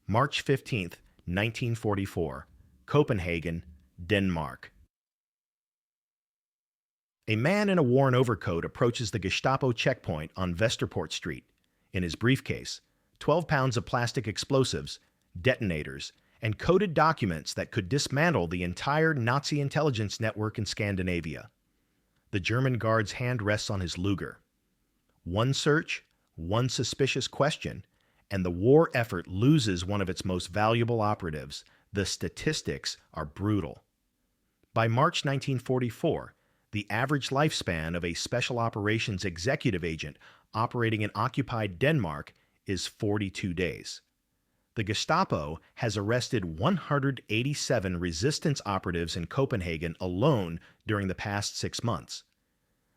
March 15, 1944, Copenhagen, Denmark. A man in a worn overcoat approaches the Gestapo checkpoint on Vesterport Street. In his briefcase, 12 pounds of plastic explosives, detonators, and coded documents that could dismantle the entire Nazi intelligence network in Scandinavia. The German guard's hand rests on his Luger. One search, one suspicious question, and the war effort loses one of its most valuable operatives. The statistics are brutal. By March 1944, the average lifespan of a special operations executive agent operating in occupied Denmark is 42 days. The Gestapo has arrested 187 resistance operatives in Copenhagen alone during the past 6 months.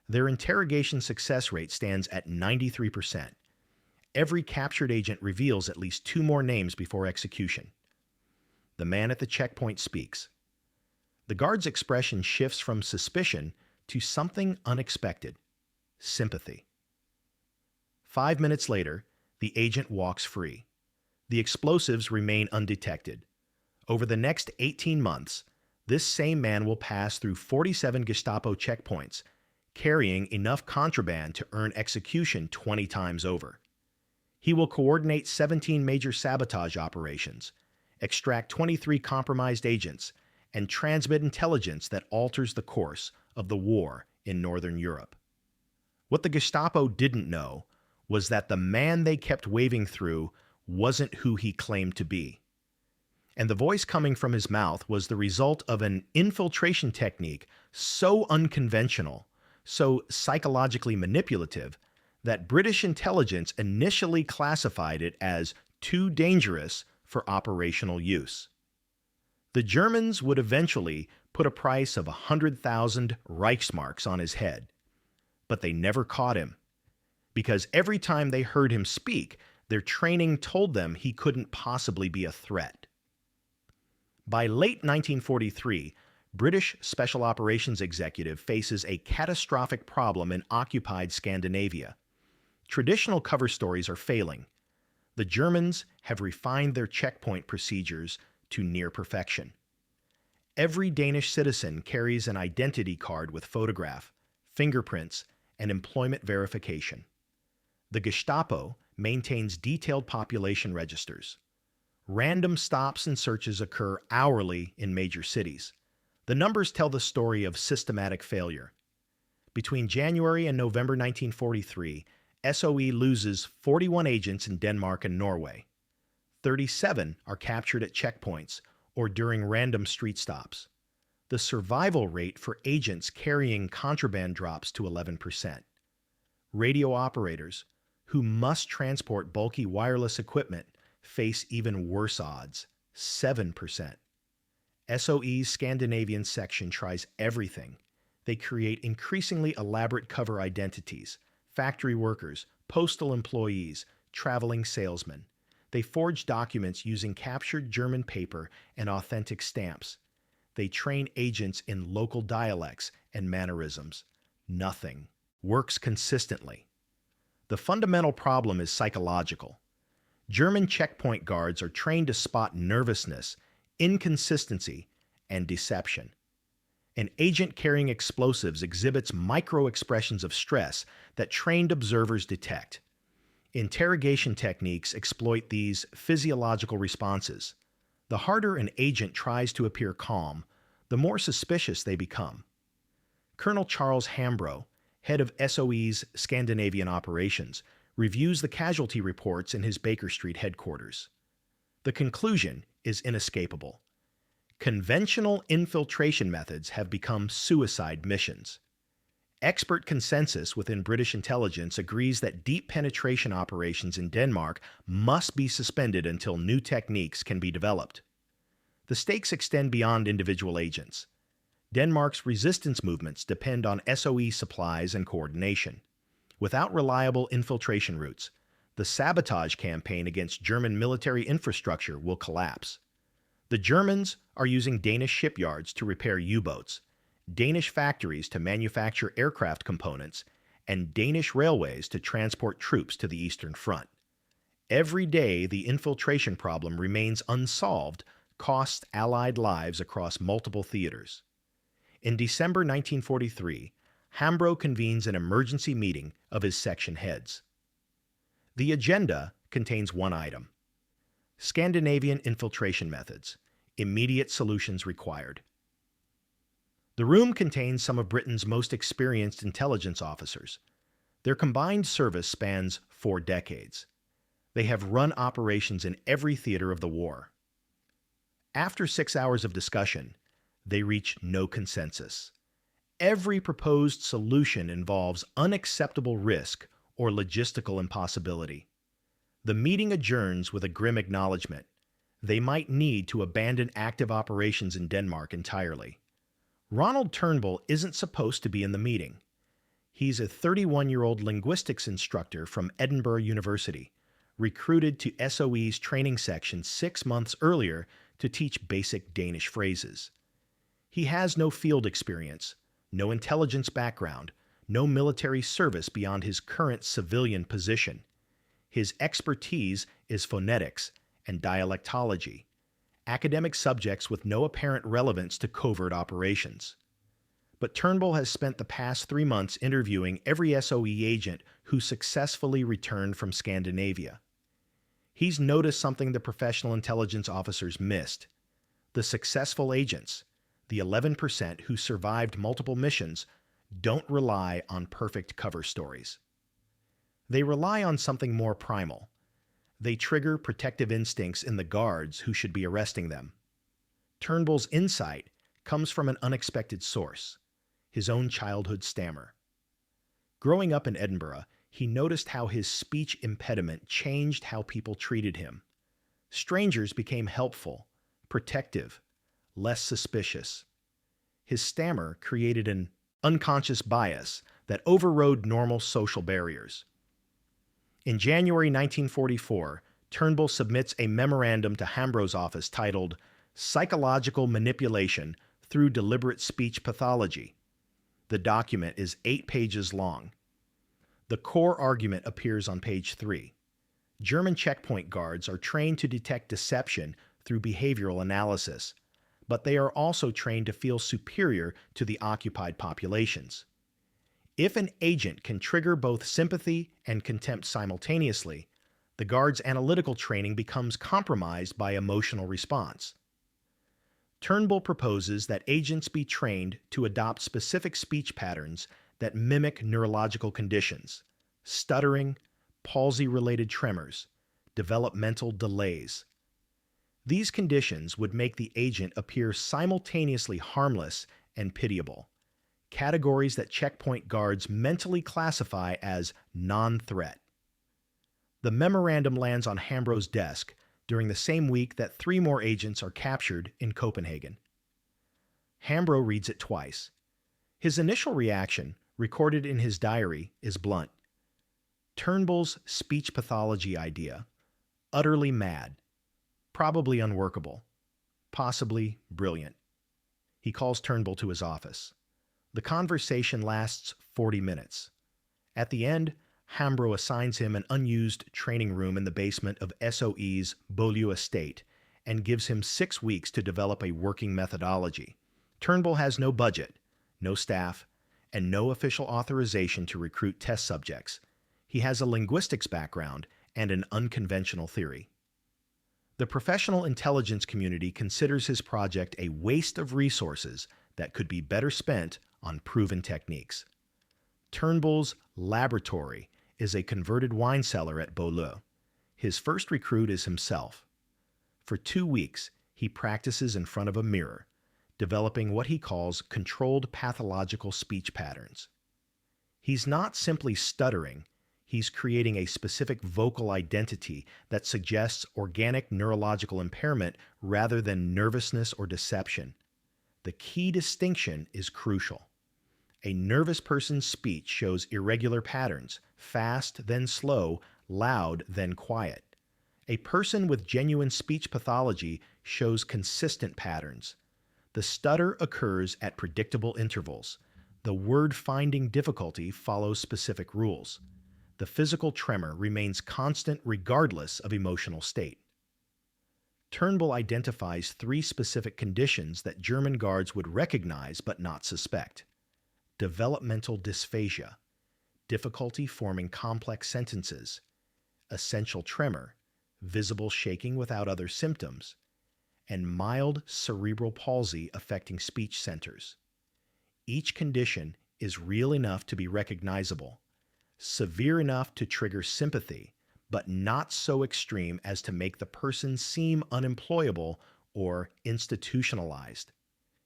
Their interrogation success rate stands at 93%. Every captured agent reveals at least 2 more names before execution. The man at the checkpoint speaks. The guard's expression shifts from suspicion to something unexpected: sympathy. 5 minutes later, the agent walks free. The explosives remain undetected. Over the next 18 months, this same man will pass through 47 Gestapo checkpoints, carrying enough contraband to earn execution 20 times over. He will coordinate 17 major sabotage operations, extract 23 compromised agents, and transmit intelligence that alters the course of the war in Northern Europe. What the Gestapo didn't know was that the man they kept waving through wasn't who he claimed to be. And the voice coming from his mouth was the result of an infiltration technique so unconventional, so psychologically manipulative, that British intelligence initially classified it as too dangerous for operational use. The Germans would eventually put a price of 100,000 Reichsmarks on his head, but they never caught him, because every time they heard him speak, their training told them he couldn't possibly be a threat. By late 1943, British Special Operations Executive faces a catastrophic problem in occupied Scandinavia. Traditional cover stories are failing. The Germans have refined their checkpoint procedures to near perfection. Every Danish citizen carries an identity card with photograph, fingerprints, and employment verification. The Gestapo maintains detailed population registers. Random stops and searches occur hourly in major cities. The numbers tell the story of systematic failure. Between January and November 1943, SOE loses 41 agents in Denmark and Norway. 37 are captured at checkpoints or during random street stops. The survival rate for agents carrying contraband drops to 11%. Radio operators, who must transport bulky wireless equipment, face even worse odds: 7%. SOE's Scandinavian section tries everything. They create increasingly elaborate cover identities: factory workers, postal employees, traveling salesmen. They forge documents using captured German paper and authentic stamps. They train agents in local dialects and mannerisms. Nothing works consistently. The fundamental problem is psychological. German checkpoint guards are trained to spot nervousness, inconsistency, and deception. An agent carrying explosives exhibits micro-expressions of stress that trained observers detect. Interrogation techniques exploit these physiological responses. The harder an agent tries to appear calm, the more suspicious they become. Colonel Charles Hambro, head of SOE's Scandinavian operations, reviews the casualty reports in his Baker Street headquarters. The conclusion is inescapable. Conventional infiltration methods have become suicide missions. Expert consensus within British intelligence agrees that deep penetration operations in Denmark must be suspended until new techniques can be developed. The stakes extend beyond individual agents. Denmark's resistance movements depend on SOE supplies and coordination. Without reliable infiltration routes, the sabotage campaign against German military infrastructure will collapse. The Germans are using Danish shipyards to repair U-boats, Danish factories to manufacture aircraft components, and Danish railways to transport troops to the Eastern Front. Every day, the infiltration problem remains unsolved, costs Allied lives across multiple theaters. In December 1943, Hambro convenes an emergency meeting of his section heads. The agenda contains one item: Scandinavian infiltration methods, immediate solutions required. The room contains some of Britain's most experienced intelligence officers. Their combined service spans 4 decades. They have run operations in every theater of the war. After 6 hours of discussion, they reach no consensus. Every proposed solution involves unacceptable risk or logistical impossibility. The meeting adjourns with a grim acknowledgement: they might need to abandon active operations in Denmark entirely. Ronald Turnbull isn't supposed to be in the meeting. He's a 31-year-old linguistics instructor from Edinburgh University, recruited to SOE's training section 6 months earlier to teach basic Danish phrases. He has no field experience, no intelligence background, no military service beyond his current civilian position. His expertise is phonetics and dialectology, academic subjects with no apparent relevance to covert operations. But Turnbull has spent the past 3 months interviewing every SOE agent who successfully returned from Scandinavia. He's noticed something the professional intelligence officers missed. The successful agents, the 11% who survived multiple missions, don't rely on perfect cover stories. They rely on something more primal. They trigger protective instincts in the guards who should be arresting them. Turnbull's insight comes from an unexpected source: his own childhood stammer. Growing up in Edinburgh, he noticed how his speech impediment changed how people treated him. Strangers became helpful, protective, less suspicious. His stammer created an unconscious bias that overrode normal social barriers. In January 1944, Turnbull submits a memorandum to Hambro's office titled "Psychological Manipulation Through Deliberate Speech Pathology." The document is 8 pages long. The core argument appears on page 3. German checkpoint guards are trained to detect deception through behavioral analysis, but they are also trained to feel superior to the occupied populations. If an agent can trigger both sympathy and contempt simultaneously, the guard's analytical training becomes compromised by emotional response. Turnbull proposes that agents be trained to adopt specific speech patterns that mimic neurological conditions: stuttering, palsy-related tremors, developmental delays. These conditions would make the agent appear simultaneously harmless and pitiable, categories that checkpoint guards mentally classify as non-threat. The memorandum lands on Hambro's desk during the same week that 3 more agents are captured in Copenhagen. Hambro reads it twice. His initial reaction, recorded in his diary, is blunt. Turnbull's speech pathology idea: utterly mad, probably unworkable, possibly brilliant. He calls Turnbull to his office. The conversation lasts 40 minutes. At the end, Hambro assigns him an unused training room in the basement of SOE's Beaulieu estate and gives him 6 weeks to develop a working methodology. Turnbull has no budget, no staff, and no official authorization to recruit test subjects. He has a linguistics background and an unconventional theory. The professional intelligence community considers his project a waste of resources that could be better spent on proven techniques. Turnbull's laboratory is a converted wine cellar at Beaulieu. His first recruit is himself. For 2 weeks, he practices in front of a mirror, developing what he calls controlled pathological speech patterns. He's not simply stuttering, he's creating a specific vocal identity that suggests organic neurological impairment rather than nervousness or deception. The key distinction is crucial. A nervous person's speech shows irregular patterns: fast, then slow, loud, then quiet. A person with genuine speech pathology shows consistent patterns. The stutter occurs at predictable intervals. The word-finding difficulty follows specific rules. The physical tremor remains constant regardless of emotional state. Turnbull identifies 3 specific conditions that German guards would recognize but not suspect: developmental dysphagia, difficulty forming complex sentences, essential tremor, visible shaking without other symptoms, and mild cerebral palsy affecting speech centers. Each condition is real enough to be recognizable, severe enough to trigger sympathy, but not so extreme as to make the person seem unemployable or institutionalized.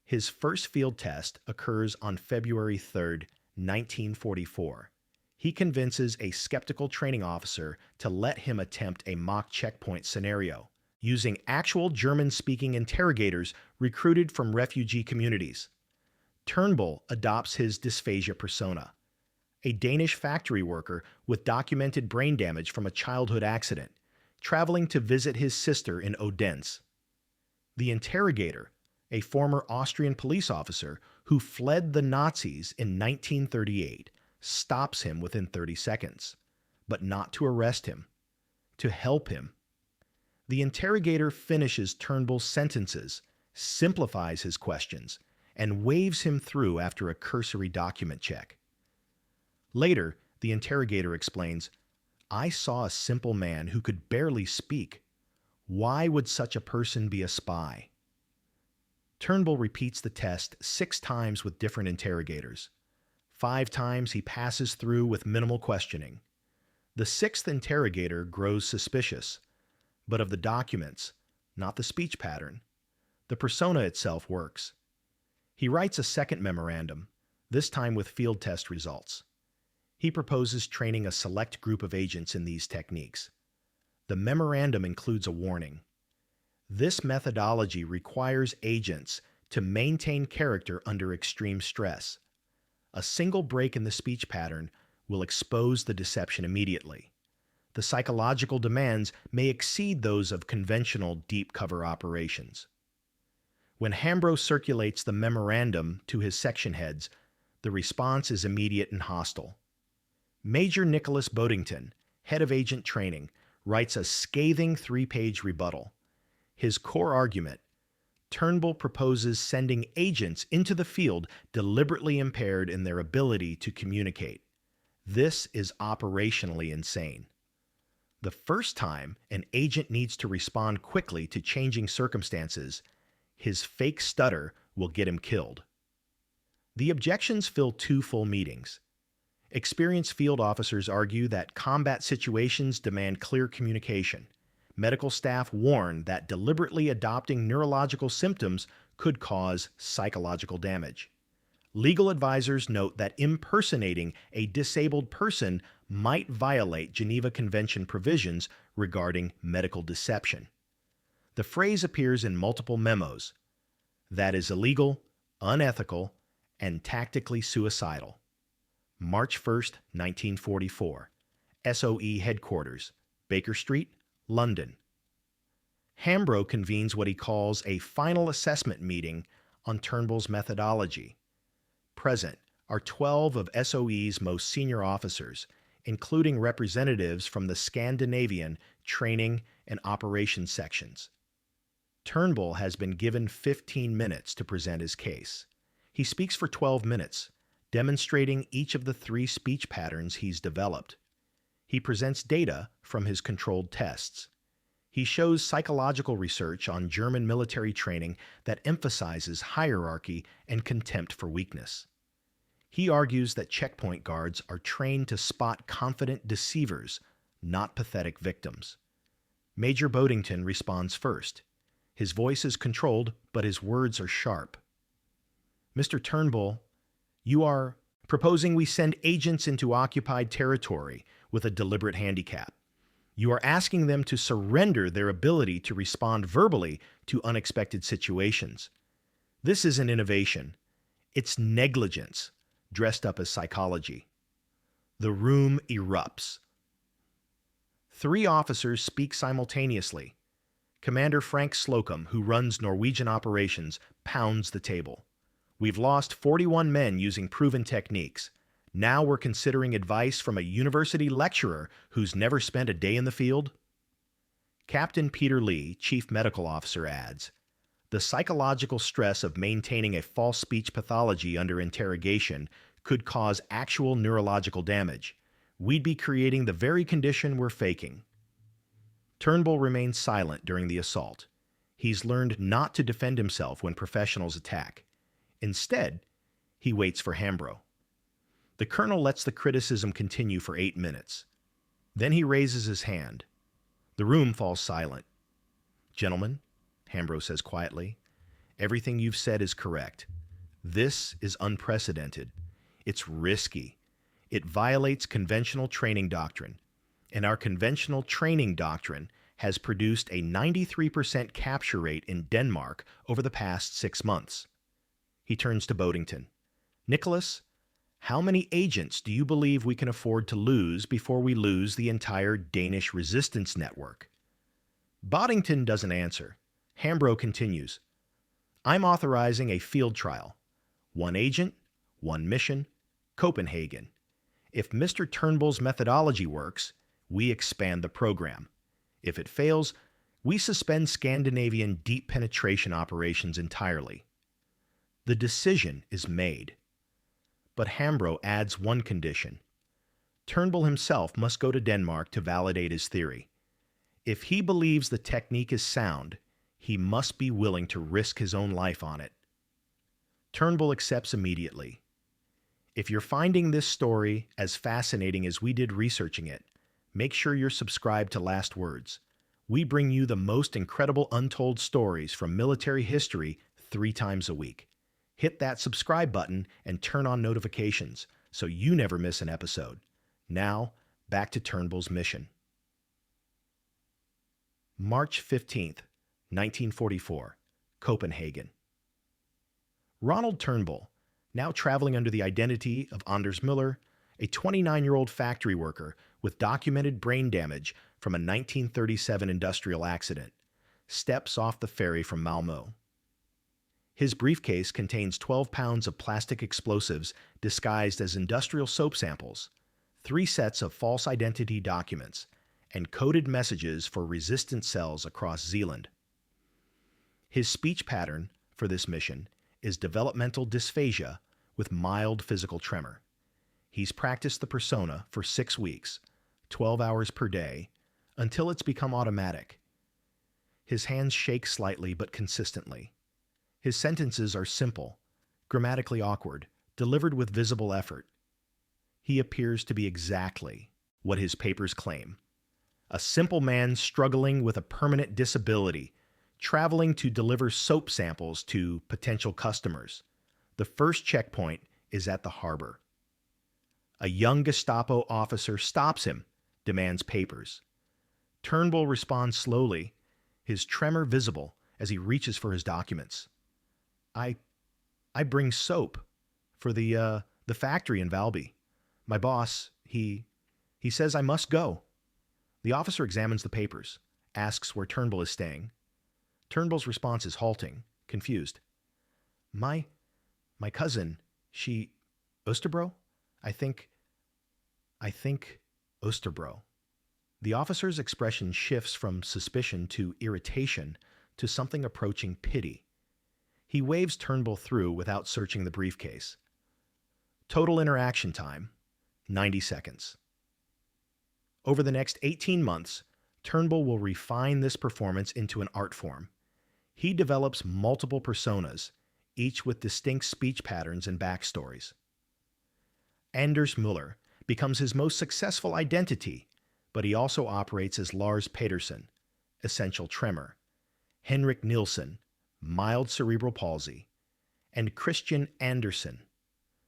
His first field test occurs on February 3, 1944. He convinces a skeptical training officer to let him attempt a mock checkpoint scenario, using actual German-speaking interrogators recruited from refugee communities. Turnbull adopts his dysphagia persona, a Danish factory worker with documented brain damage from a childhood accident, traveling to visit his sister in Odense. The interrogator, a former Austrian police officer who fled the Nazis in 1938, stops him within 30 seconds, but not to arrest him, to help him. The interrogator finishes Turnbull's sentences, simplifies his questions, and waves him through after a cursory document check. Later, the interrogator explains, "I saw a simple man who could barely speak. Why would such a person be a spy?" Turnbull repeats the test 6 times with different interrogators. 5 times he passes through with minimal questioning. The 6th interrogator grows suspicious, but of the documents, not the speech pattern. The persona itself works. He writes a second memorandum, this time with field test results. He proposes training a select group of agents in these techniques. The memorandum includes a warning. This methodology requires agents to maintain character under extreme stress. A single break in the speech pattern will expose the deception immediately. The psychological demands may exceed those of conventional deep cover operations. When Hambro circulates the memorandum to his section heads, the response is immediate and hostile. Major Nicholas Bodington, head of agent training, writes a scathing 3-page rebuttal. His core argument: Turnbull proposes sending agents into the field deliberately impaired in their ability to communicate. This is operationally insane. The first time an agent needs to respond quickly to changing circumstances, his fake stutter will get him killed. The objections fill 2 full meetings. Experienced field officers argue that combat situations demand clear communication. Medical staff warn that deliberately adopting neurological symptoms could cause psychological damage. Legal advisors note that impersonating a disabled person might violate Geneva Convention provisions regarding medical deception. The phrase appears in multiple memos. That is illegal, unethical, and tactically suicidal. March 1, 1944. SOE Headquarters, Baker Street, London. Hambro convenes what he calls a final assessment meeting on Turnbull's methodology. Present are 12 of SOE's most senior officers, including representatives from the Scandinavian training and operations sections. Turnbull has been given 15 minutes to present his case. He speaks for 12 minutes, demonstrating each of the 3 speech patterns he's developed. He presents data from his controlled tests. He shows psychological research on German military training that emphasizes hierarchy and contempt for weakness. He argues that checkpoint guards are trained to spot confident deceivers, not pathetic victims. Major Bodington responds first. His voice is controlled, but his words are sharp. "Mr. Turnbull, you are proposing we send agents into occupied territory with a deliberate handicap. You are asking them to surrender their ability to respond verbally to unexpected situations. This isn't innovation. It's negligence, dressed up as psychology." The room erupts. 3 officers speak simultaneously. Commander Frank Slocum, who runs Norwegian operations, pounds the table. "We've lost 41 men using proven techniques. Now we're considering advice from a university lecturer who's never spent a day in the field? Captain Peter Lee, Chief Medical Officer, adds, "The psychological stress of maintaining a false speech pathology under interrogation could cause actual neurological damage. We'd be creating the very condition we're faking." Turnbull remains silent during the assault. He's learned not to defend himself when professionals attack. Instead, he waits for Hambro. The colonel lets the criticism continue for 8 minutes. Then he raises his hand. The room falls silent. "Gentlemen," Hambro says quietly, "everything you've said is correct. This is unprecedented. It's risky. It violates conventional training doctrine. And our conventional training doctrine has produced a 93% capture rate in Denmark over the past 6 months." He turns to Boddington. "Nicholas, how many agents do you believe we can afford to lose before we lose the entire Danish resistance network?" Boddington doesn't answer. Hambro continues, "I'm authorizing a field trial. 1 agent, 1 mission, Copenhagen. If Mr. Turnbull's methodology works, we expand the program. If it fails, we suspend Scandinavian deep penetration operations entirely." The decision is made. But Hambro adds one condition. Turnbull himself must go to Denmark to validate his theory. If he believes the technique is sound, he must be willing to risk his own life on it. Turnbull accepts immediately. If you're finding this story as fascinating as we did researching it, make sure you're subscribed to Last Words. We bring you the most incredible untold stories from military history 3 times a week. Hit that subscribe button and turn on notifications so you never miss an episode. Now, back to Turnbull's mission. March 15th, 1944, Copenhagen. Ronald Turnbull, now traveling under the identity of Anders Müller, a 29-year-old factory worker with documented brain damage from a 1937 industrial accident, steps off the ferry from Malmö. His briefcase contains 12 pounds of plastic explosives disguised as industrial soap samples, 3 sets of false identity documents, and coded messages for resistance cells across Zealand. His speech pattern for this mission is developmental dysphagia with mild physical tremor. He's practiced the persona for 6 weeks, 12 hours per day, until it's become automatic. His hands shake slightly but consistently. His sentences are simple, grammatically awkward, delivered with visible effort. He appears to be exactly what his papers claim. A simple man struggling with a permanent disability, traveling to deliver soap samples to potential customers. The first checkpoint is at the harbor. A young Gestapo officer stops him, demands papers. Turnbull responds slowly, his tremor visible as he reaches for his documents. I bring soap for the factory in Valby. My boss, he says I must go." The officer examines the papers, asks where Turnbull is staying. Turnbull's response is halting, confused. My cousin, Österbro? I think Österbro." The officer's expression shifts from suspicion to irritation to something approaching pity. He waves Turnbull through without searching the briefcase. Total interaction time, 90 seconds. Over the next 18 months, Turnbull will refine this performance into an art form. He develops multiple personas, each with distinct speech patterns and backstories. Anders Müller becomes his most successful identity, but he also operates as Lars Petersen, essential tremor, Henrik Nielsen, mild cerebral palsy, and Christian Andersen,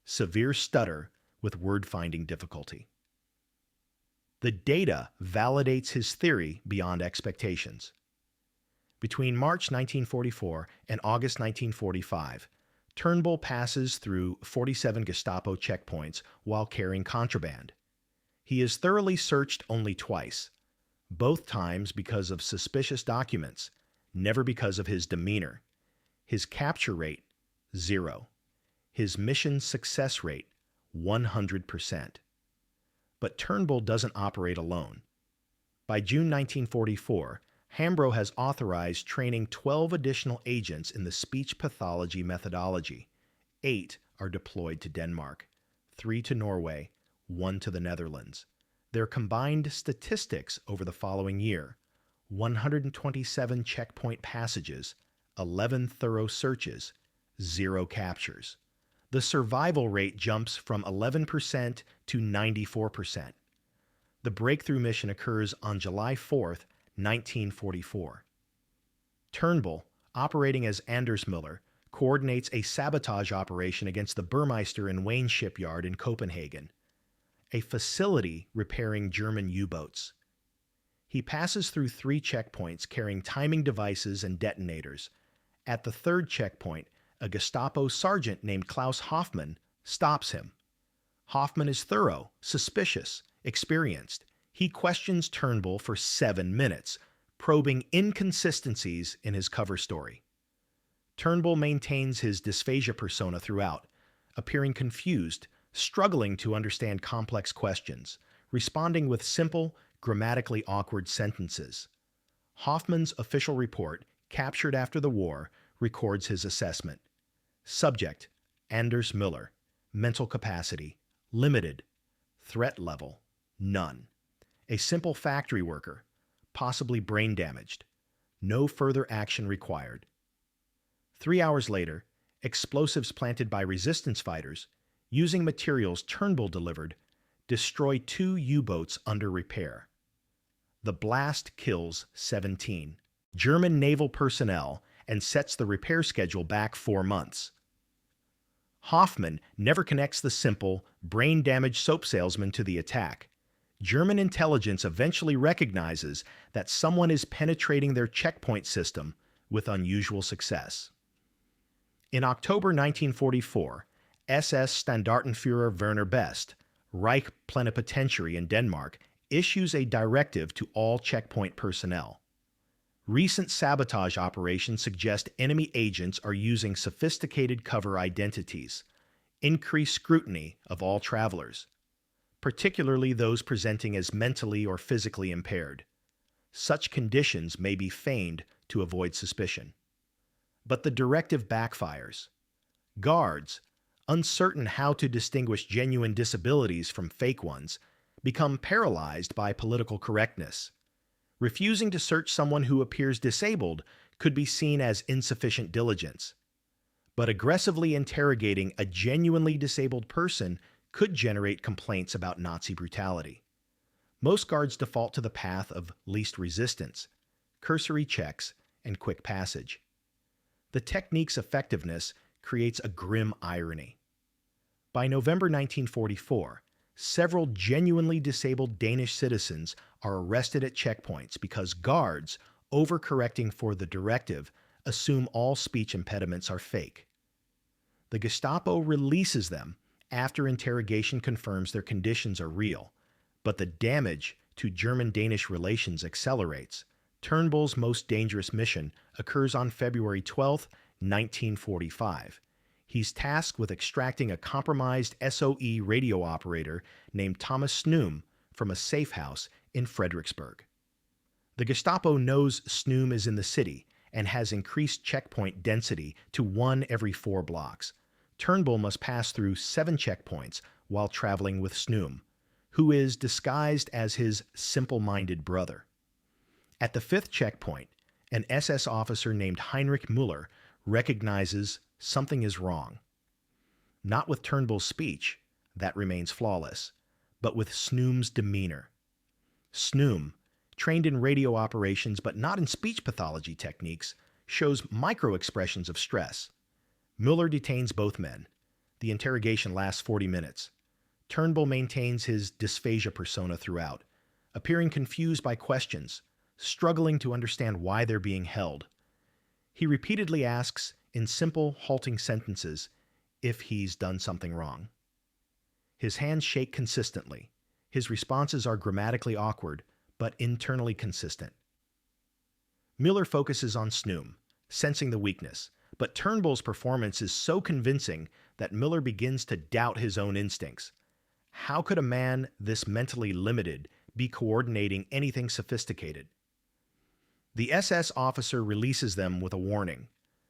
severe stutter with word-finding difficulty. The data validates his theory beyond expectations. Between March 1944 and August 1945, Turnbull passes through 47 Gestapo checkpoints while carrying contraband. He is thoroughly searched only twice, both times because of suspicious documents, never because of his demeanor. His capture rate, 0. His mission success rate, 100%. But Turnbull doesn't operate alone. By June 1944, Hambro has authorized training 12 additional agents in the speech pathology methodology. 8 are deployed to Denmark, 3 to Norway, 1 to the Netherlands. Their combined statistics over the following year: 127 checkpoint passages, 11 thorough searches, 0 captures. The survival rate jumps from 11% to 94%. The breakthrough mission occurs on July 4, 1944. Turnbull, operating as Anders Müller, coordinates a sabotage operation against the Burmeister and Wayne shipyard in Copenhagen, a facility repairing German U-boats. He passes through 3 checkpoints carrying timing devices and detonators. At the 3rd checkpoint, a Gestapo sergeant named Klaus Hoffmann stops him. Hoffmann is thorough, suspicious, experienced. He questions Turnbull for 7 minutes, probing inconsistencies in his cover story. Turnbull maintains his dysphagia persona throughout, appearing confused, struggling to understand complex questions, responding with simple, grammatically awkward sentences. Hoffmann's official report, captured after the war, records his assessment. Subject: Anders Müller. Mental capacity: limited. Threat level: none. A simple factory worker, possibly brain damaged. No further action required. 3 hours later, explosives planted by resistance fighters, using materials Turnbull delivered, destroy 2 U-boats under repair. The blast kills 17 German naval personnel and sets the repair schedule back 4 months. Hoffmann never connects the simple, brain-damaged soap salesman to the attack. German intelligence eventually recognizes that someone is penetrating their checkpoint system with unusual success. In October 1944, SS Standartenführer Werner Best, Reich plenipotentiary in Denmark, issues a directive to all checkpoint personnel. Recent sabotage operations suggest enemy agents are using sophisticated cover identities. Increased scrutiny of all travelers, particularly those presenting as mentally or physically impaired. Such conditions may be feigned to avoid suspicion. But the directive backfires. Guards, uncertain how to distinguish genuine disabilities from fake ones, become paralyzed by political correctness. Refusing to search someone who appears disabled could be seen as insufficient diligence. But aggressively interrogating a genuinely disabled person could generate complaints about Nazi brutality. Most guards default to the path of least resistance, cursory checks, and quick passage. The technique's effectiveness creates a grim irony. By November 1944, several genuinely disabled Danish citizens are arrested at checkpoints because guards, overcorrecting for the directive, assume all speech impediments are fake. The Gestapo releases them after interrogation confirms their conditions are real, but the damage to German-Danish relations accelerates. Turnbull's most dangerous mission occurs on February 12, 1945. He's tasked with extracting a compromised SOE radio operator named Thomas Snoom from a safe house in Fredericksburg. The Gestapo knows Snoom is in the city and has increased checkpoint density to 1 every 4 blocks. Turnbull must pass through 7 checkpoints while traveling with Snoom, who is disguised as his simple-minded brother. At the 5th checkpoint, an SS officer named Heinrich Müller recognizes something is wrong. Not with Turnbull's speech, that remains flawless, but with Snoom's demeanor. Snoom, trained in radio operations but not in speech pathology techniques, shows micro-expressions of stress. Müller detains both men. The interrogation lasts 40 minutes. Turnbull maintains his dysphagia persona throughout, appearing confused by questions, struggling to understand why they're being held. He repeatedly asks, in simple, halting sentences, if he's done something wrong. His hands shake consistently. His responses are grammatically awkward, but internally consistent. Müller focuses on Snoom, sensing the weakness, But Turnbull's performance is so convincing that Miller begins to doubt his own instincts. How could a man this mentally limited be coordinating anything sophisticated? The SS officer releases them with a warning.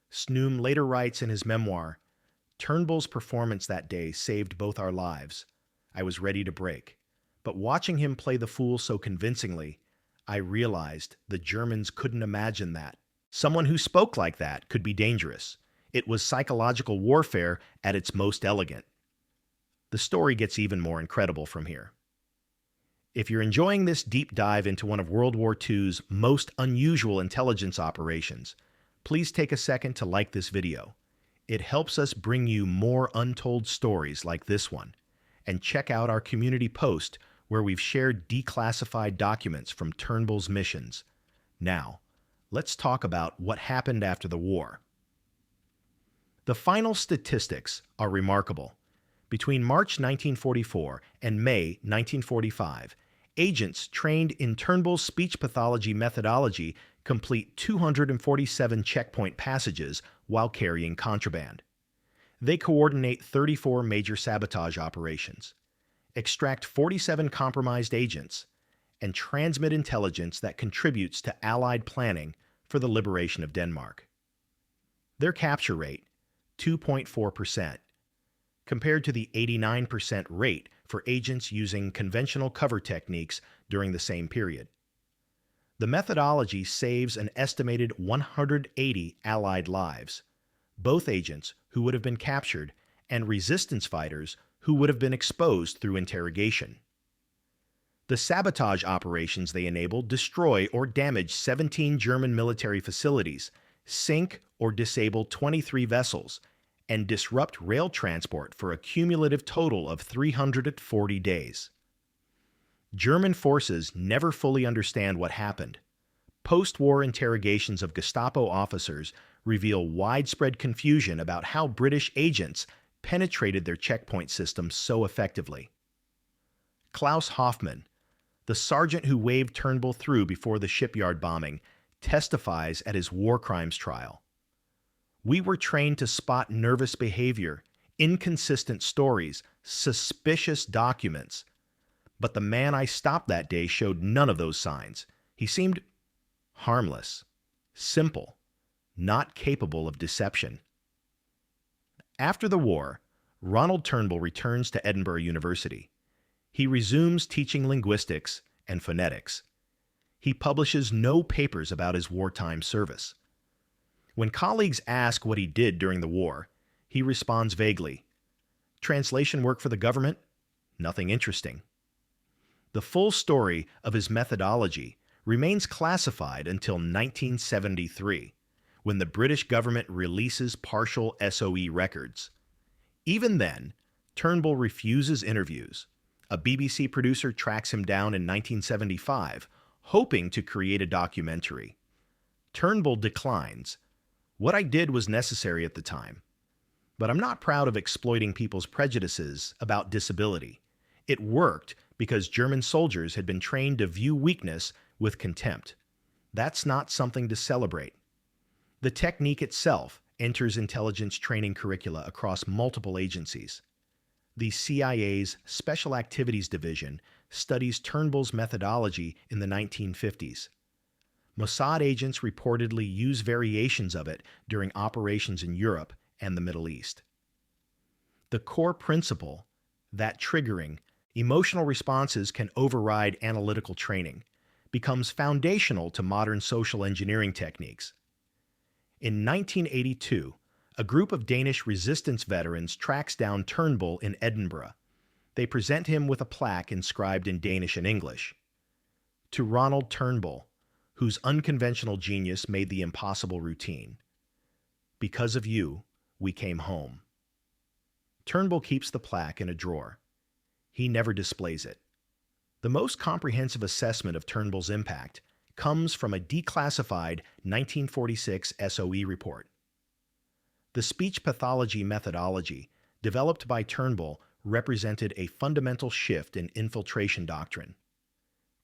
Snoom later writes in his memoir, "Turnbull's performance that day saved both our lives. I was ready to break. But watching him play the fool so convincingly, I realized the Germans couldn't imagine that. Someone who spoke like that could be dangerous. It was psychological warfare at its most elegant." The story gets even more incredible from here. If you're enjoying this deep dive into one of World War II's most unusual intelligence operations, please take a second to like this video. It helps us bring you more untold stories like this one. And check out our community post where we've shared declassified documents from Turnbull's missions. Now, let's talk about what happened after the war. The final statistics are remarkable. Between March 1944 and May 1945, agents trained in Turnbull's speech pathology methodology complete 247 checkpoint passages while carrying contraband. They coordinate 34 major sabotage operations, extract 47 compromised agents, and transmit intelligence that contributes to Allied planning for the liberation of Denmark. Their capture rate, 2.4%, compared to the 89% rate for agents using conventional cover techniques during the same period. The methodology saves an estimated 180 Allied lives, both agents who would have been captured and resistance fighters who would have been exposed through interrogation. The sabotage operations they enabled destroy or damage 17 German military facilities, sink or disable 23 vessels, and disrupt rail transport for a cumulative total of 340 days. German forces never fully understand what happened. Post-war interrogations of Gestapo officers reveal widespread confusion about how British agents penetrated their checkpoint system so effectively. Klaus Hoffmann, the sergeant who waved Turnbull through before the shipyard bombing, testifies at his war crimes trial. "We were trained to spot nervous behavior, inconsistent stories, suspicious documents. But the man I stopped that day showed none of those signs. He seemed harmless, simple, not capable of deception." After the war, Ronald Turnbull returns to Edinburgh University. He resumes teaching linguistics and phonetics. He publishes no papers about his wartime service. When colleagues ask what he did during the war, he responds vaguely, "Translation work for the government? Nothing interesting." The full story of his methodology remains classified until 1973, when the British government releases partial SOE records. Even then, Turnbull refuses interviews. A BBC producer tracks him down in 1975, hoping to create a documentary. Turnbull declines. "What I did was necessary at the time. But I'm not proud of exploiting people's prejudices about disability. It worked because German soldiers had been trained to view weakness with contempt. That's not something to celebrate." The technique itself enters intelligence training curricula across multiple agencies. The CIA's Special Activities Division studies Turnbull's methodology in the 1950s. Mossad agents reportedly use variations of it during operations in Europe and the Middle East. The core principle, that triggering, emotional responses can override analytical training, becomes foundational to modern social engineering techniques. In 1982, a group of Danish resistance veterans tracks down Turnbull in Edinburgh. They present him with a plaque inscribed in Danish and English. "To Ronald Turnbull, whose unconventional genius made the impossible routine. Because of you, we came home." Turnbull keeps the plaque in a drawer. He never displays it. The most comprehensive assessment of Turnbull's impact comes from a declassified 1946 SOE report. The speech pathology methodology, developed by Turnbull, represented a fundamental shift in infiltration doctrine.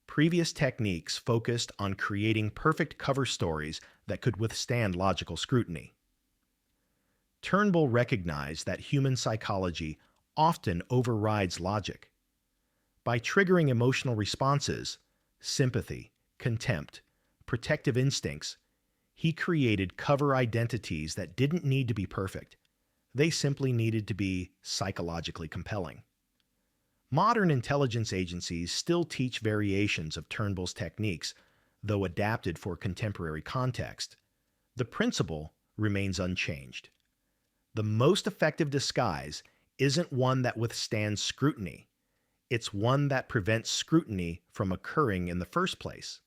Previous techniques focused on creating perfect cover stories that could withstand logical scrutiny. Turnbull recognized that human psychology often overrides logic. By triggering emotional responses, sympathy, contempt, protective instincts, he created cover identities that didn't need to be perfect. They simply needed to be psychologically compelling. Modern intelligence agencies still teach variations of Turnbull's techniques, though adapted for contemporary context. The principle remains unchanged. The most effective disguise isn't one that withstands scrutiny. It's one that prevents scrutiny from occurring in the first place.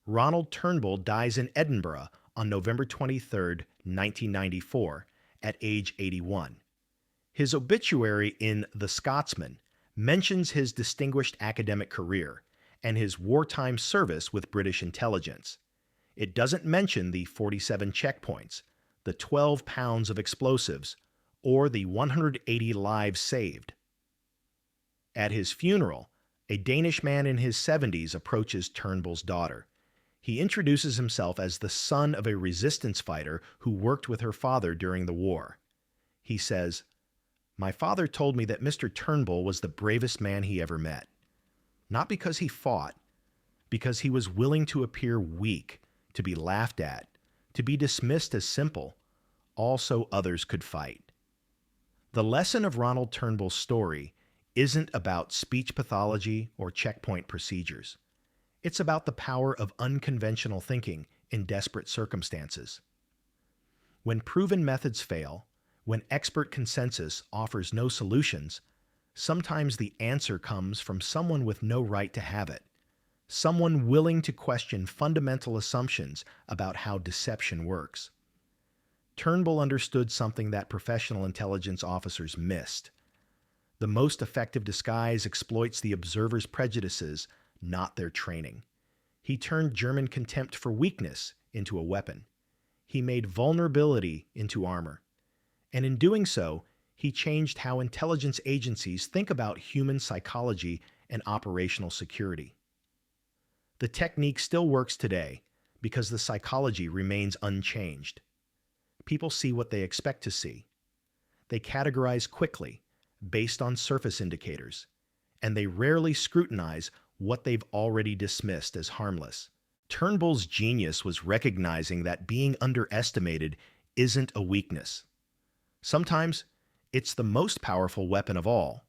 Ronald Turnbull dies in Edinburgh on November 23, 1994, at age 81. His obituary in The Scotsman mentions his distinguished academic career and his wartime service with British intelligence. It doesn't mention the 47 checkpoints, the 12 pounds of explosives, or the 180 lives saved. At his funeral, a Danish man in his 70s approaches Turnbull's daughter. He introduces himself as the son of a resistance fighter who worked with her father during the war. He says, "My father told me that Mr. Turnbull was the bravest man he ever met. Not because he fought, because he was willing to appear weak, to be laughed at, to be dismissed as simple, all so others could fight." The lesson of Ronald Turnbull's story isn't about speech pathology or checkpoint procedures. It's about the power of unconventional thinking in desperate circumstances. When proven methods fail, when expert consensus offers no solutions, sometimes the answer comes from someone with no right to have it, someone willing to question fundamental assumptions about how deception works. Turnbull understood something that professional intelligence officers missed. The most effective disguise exploits the observer's prejudices, not their training. He turned German contempt for weakness into a weapon. He made vulnerability into armor. And in doing so, he changed how intelligence agencies think about human psychology and operational security. The technique still works today because the psychology remains unchanged. People see what they expect to see. They categorize quickly, based on surface indicators, and they rarely scrutinize what they've already dismissed as harmless. Turnbull's genius was recognizing that being underestimated isn't a weakness. Sometimes it's the most powerful weapon of all.